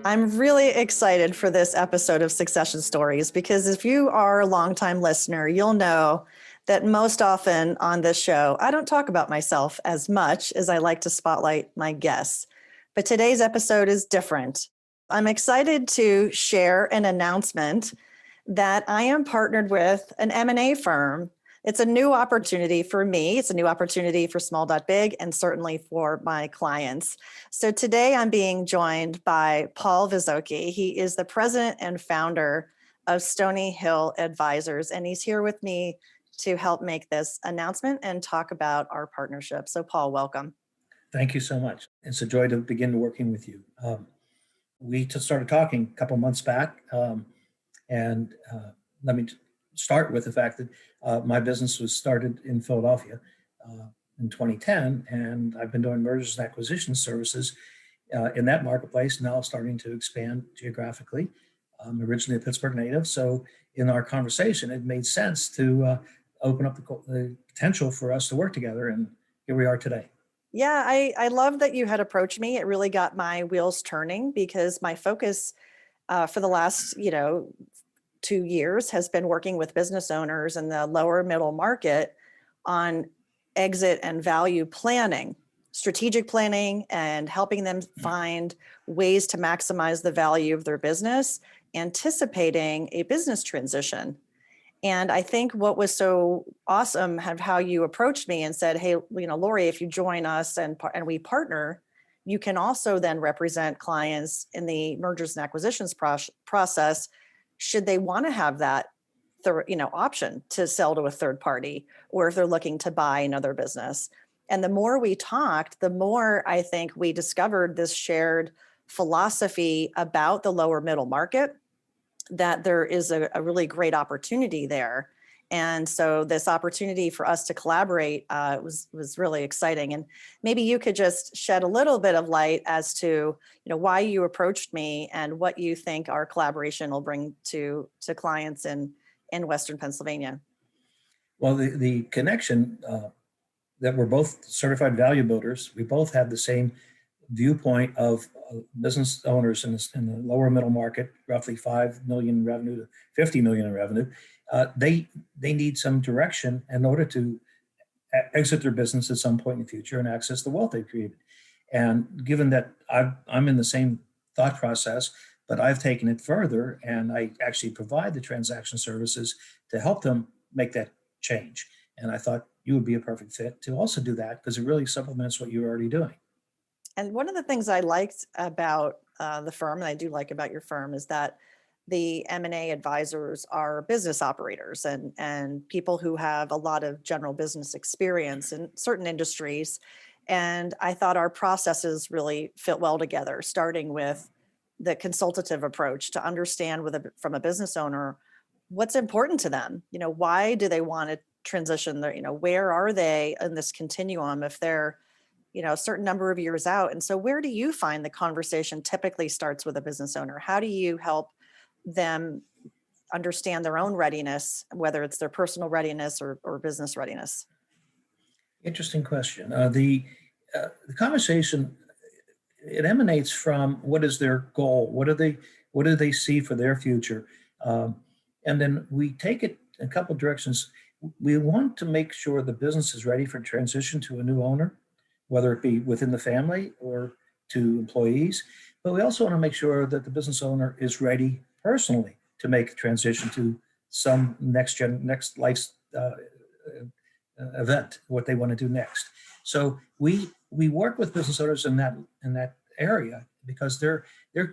I'm really excited for this episode of Succession Stories because if you are a longtime listener, you'll know that most often on this show, I don't talk about myself as much as I like to spotlight my guests. But today's episode is different. I'm excited to share an announcement that I am partnered with an M&A firm. It's a new opportunity for me. It's a new opportunity for Small.Big and certainly for my clients. So today I'm being joined by Paul Visokey. He is the president and founder of Stony Hill Advisors, and he's here with me to help make this announcement and talk about our partnership. So Paul, welcome. Thank you so much. It's a joy to begin working with you. We just started talking a couple months back, and let me start with the fact that my business was started in Philadelphia in 2010, and I've been doing mergers and acquisition services in that marketplace, now starting to expand geographically. I'm originally a Pittsburgh native, so in our conversation, it made sense to open up the potential for us to work together, and here we are today. Yeah, I love that you had approached me. It really got my wheels turning because my focus for the last, 2 years has been working with business owners in the lower middle market on exit and value planning, strategic planning, and helping them find ways to maximize the value of their business, anticipating a business transition. And I think what was so awesome of how you approached me and said, hey, Laurie, if you join us and we partner, you can also then represent clients in the mergers and acquisitions process should they want to have that option to sell to a third party, or if they're looking to buy another business. And the more we talked, the more I think we discovered this shared philosophy about the lower middle market, that there is a really great opportunity there. And so this opportunity for us to collaborate was really exciting. And maybe you could just shed a little bit of light as to why you approached me and what you think our collaboration will bring to clients in Western Pennsylvania. Well, the connection that we're both certified value builders, we both have the same viewpoint of business owners in the lower middle market, roughly 5 million in revenue to 50 million in revenue. They need some direction in order to exit their business at some point in the future and access the wealth they've created. And given that I'm in the same thought process, but I've taken it further and I actually provide the transaction services to help them make that change. And I thought you would be a perfect fit to also do that because it really supplements what you're already doing. And one of the things I liked about the firm, and I do like about your firm, is that the M&A advisors are business operators and people who have a lot of general business experience in certain industries. And I thought our processes really fit well together, starting with the consultative approach to understand from a business owner what's important to them. Why do they want to transition? Where are they in this continuum if they're a certain number of years out? And so where do you find the conversation typically starts with a business owner? How do you help them understand their own readiness, whether it's their personal readiness or business readiness? Interesting question. The conversation, it emanates from what is their goal? What do they see for their future? And then we take it a couple of directions. We want to make sure the business is ready for transition to a new owner, whether it be within the family or to employees. But we also want to make sure that the business owner is ready personally to make a transition to some next life's event, what they want to do next. So we work with business owners in that area because they're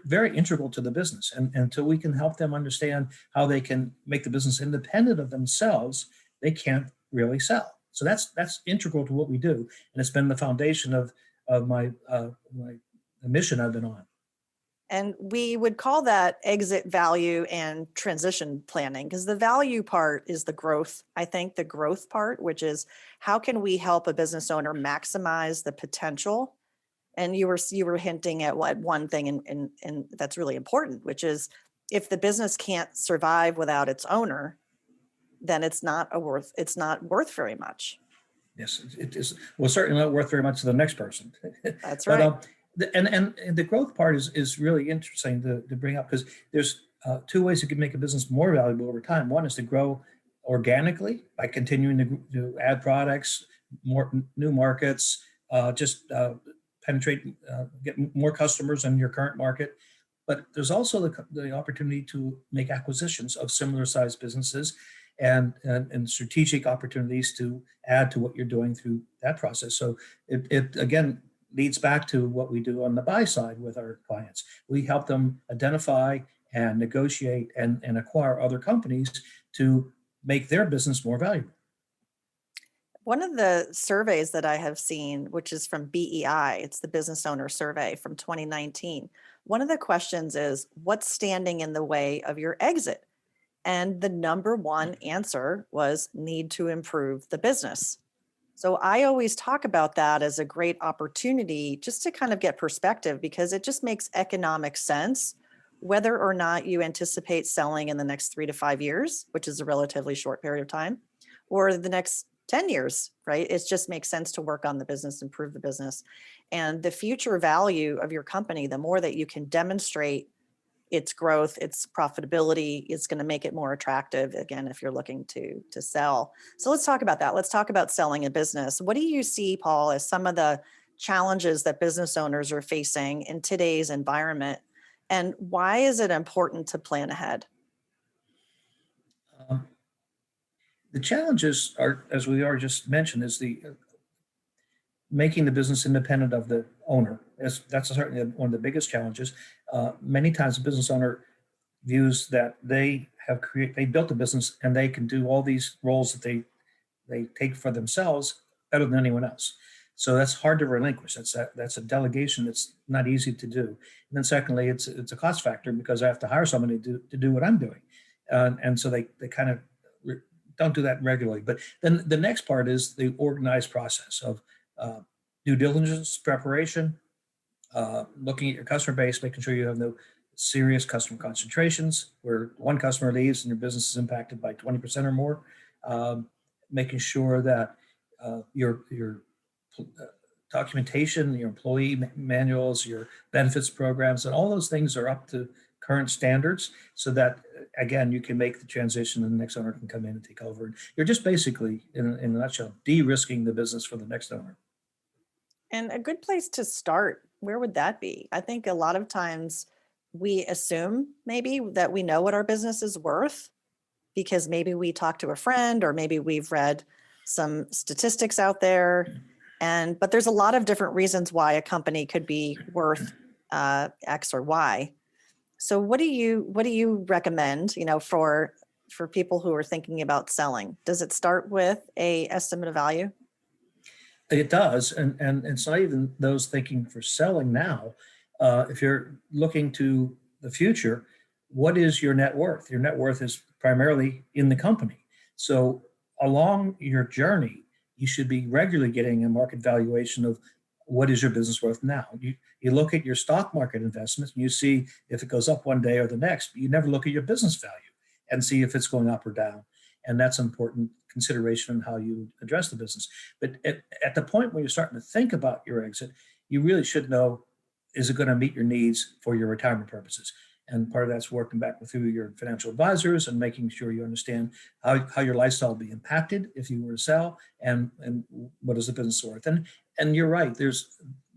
very integral to the business. And until we can help them understand how they can make the business independent of themselves, they can't really sell. So that's integral to what we do, and it's been the foundation of my mission I've been on. And we would call that exit value and transition planning, because the value part is the growth. I think the growth part, which is how can we help a business owner maximize the potential? And you were hinting at one thing and that's really important, which is if the business can't survive without its owner, then it's not worth very much. Yes, it is. Well, certainly not worth very much to the next person. That's right. And the growth part is really interesting to bring up, because there's two ways you can make a business more valuable over time. One is to grow organically by continuing to add products, more new markets, just penetrate, get more customers in your current market. But there's also the opportunity to make acquisitions of similar sized businesses, and strategic opportunities to add to what you're doing through that process. So it again leads back to what we do on the buy side with our clients. We help them identify and negotiate and acquire other companies to make their business more valuable. One of the surveys that I have seen, which is from BEI, it's the Business Owner Survey from 2019. One of the questions is, what's standing in the way of your exit? And the number one answer was need to improve the business. So I always talk about that as a great opportunity just to kind of get perspective, because it just makes economic sense whether or not you anticipate selling in the next 3 to 5 years, which is a relatively short period of time, or the next 10 years, right? It just makes sense to work on the business, improve the business. And the future value of your company, the more that you can demonstrate its growth, its profitability, is going to make it more attractive, again, if you're looking to sell. So let's talk about that. Let's talk about selling a business. What do you see, Paul, as some of the challenges that business owners are facing in today's environment? And why is it important to plan ahead? Um, the challenges are, as we already just mentioned, is the making the business independent of the owner. That's certainly one of the biggest challenges. Many times, the business owner views that they built a business and they can do all these roles that they take for themselves better than anyone else. So that's hard to relinquish. That's a delegation that's not easy to do. And then secondly, it's a cost factor, because I have to hire somebody to do what I'm doing, and so they kind of don't do that regularly. But then the next part is the organized process of due diligence preparation, looking at your customer base, making sure you have no serious customer concentrations where one customer leaves and your business is impacted by 20% or more, making sure that your documentation, your employee manuals, your benefits programs, and all those things are up to current standards, so that again you can make the transition and the next owner can come in and take over. You're just basically, in a nutshell, de-risking the business for the next owner. And a good place to start, where would that be? I think a lot of times we assume maybe that we know what our business is worth because maybe we talked to a friend, or maybe we've read some statistics out there. But there's a lot of different reasons why a company could be worth X or Y. So what do you recommend, for people who are thinking about selling? Does it start with a estimate of value? It does, and it's not even those thinking for selling now. If you're looking to the future, what is your net worth? Your net worth is primarily in the company. So along your journey, you should be regularly getting a market valuation of what is your business worth now. You look at your stock market investments and you see if it goes up one day or the next, but you never look at your business value and see if it's going up or down. And that's an important consideration in how you address the business. But at the point when you're starting to think about your exit, you really should know, is it going to meet your needs for your retirement purposes? And part of that's working back through your financial advisors and making sure you understand how your lifestyle will be impacted if you were to sell, and what is the business worth. And you're right,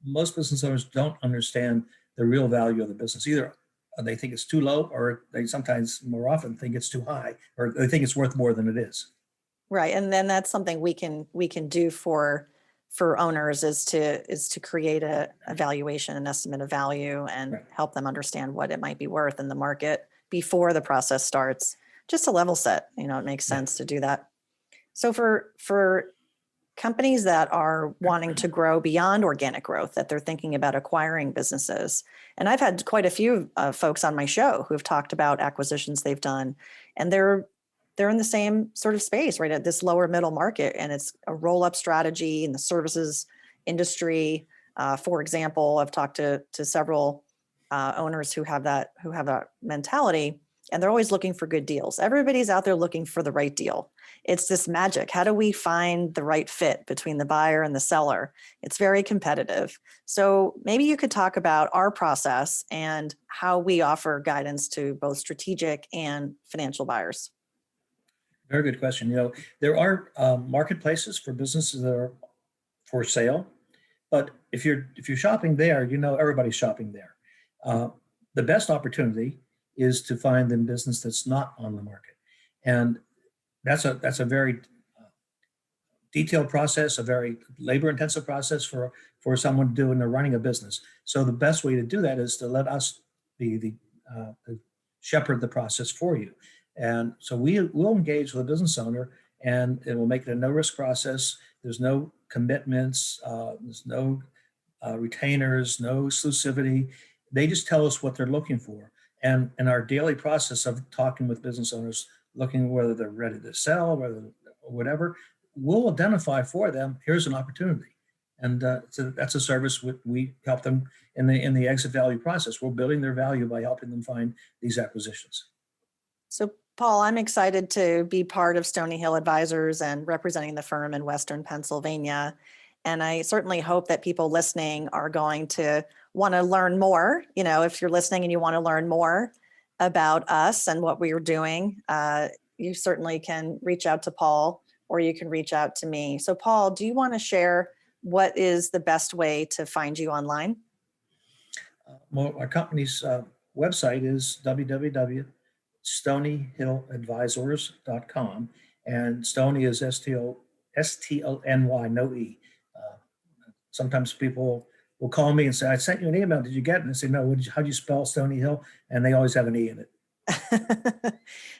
most business owners don't understand the real value of the business. Either they think it's too low, or they sometimes more often think it's too high, or they think it's worth more than it is. Right. And then that's something we can do for owners, is to create a valuation, an estimate of value, and Right. help them understand what it might be worth in the market before the process starts. Just a level set, it makes sense to do that. So for companies that are wanting to grow beyond organic growth, that they're thinking about acquiring businesses, and I've had quite a few folks on my show who have talked about acquisitions they've done, and they're in the same sort of space, right, at this lower middle market, and it's a roll-up strategy in the services industry. For example, I've talked to several owners who have that mentality, and they're always looking for good deals. Everybody's out there looking for the right deal. It's this magic. How do we find the right fit between the buyer and the seller? It's very competitive. So maybe you could talk about our process and how we offer guidance to both strategic and financial buyers. Very good question. There are marketplaces for businesses that are for sale, but if you're shopping there, everybody's shopping there. The best opportunity is to find the business that's not on the market, and that's a very detailed process, a very labor-intensive process for someone doing or running a business. So the best way to do that is to let us be the shepherd the process for you. And so we'll engage with a business owner, and it will make it a no-risk process. There's no commitments, there's no retainers, no exclusivity. They just tell us what they're looking for. And in our daily process of talking with business owners, looking whether they're ready to sell, whatever, we'll identify for them, here's an opportunity. And so that's a service we help them in the exit value process. We're building their value by helping them find these acquisitions. So Paul, I'm excited to be part of Stony Hill Advisors and representing the firm in Western Pennsylvania. And I certainly hope that people listening are going to want to learn more. If you're listening and you want to learn more about us and what we are doing, you certainly can reach out to Paul, or you can reach out to me. So Paul, do you want to share what is the best way to find you online? Well, our company's website is www.stonyhilladvisors.com, and Stony is Stony, no E. Sometimes people will call me and say, I sent you an email, did you get it? And I say, no, how do you spell Stony Hill? And they always have an E in it.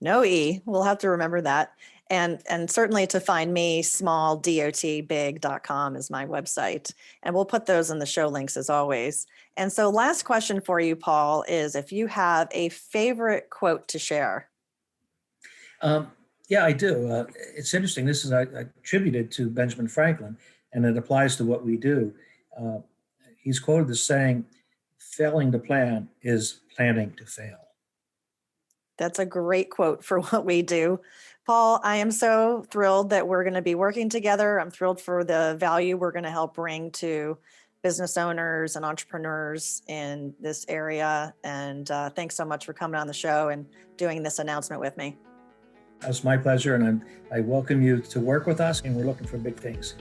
No E. We'll have to remember that. And certainly to find me, smalldotbig.com is my website. And we'll put those in the show links as always. And so last question for you, Paul, is if you have a favorite quote to share. Yeah, I do. It's interesting. This is attributed to Benjamin Franklin, and it applies to what we do. He's quoted as saying, failing to plan is planning to fail. That's a great quote for what we do. Paul, I am so thrilled that we're going to be working together. I'm thrilled for the value we're going to help bring to business owners and entrepreneurs in this area. And thanks so much for coming on the show and doing this announcement with me. It's my pleasure, and I welcome you to work with us, and we're looking for big things.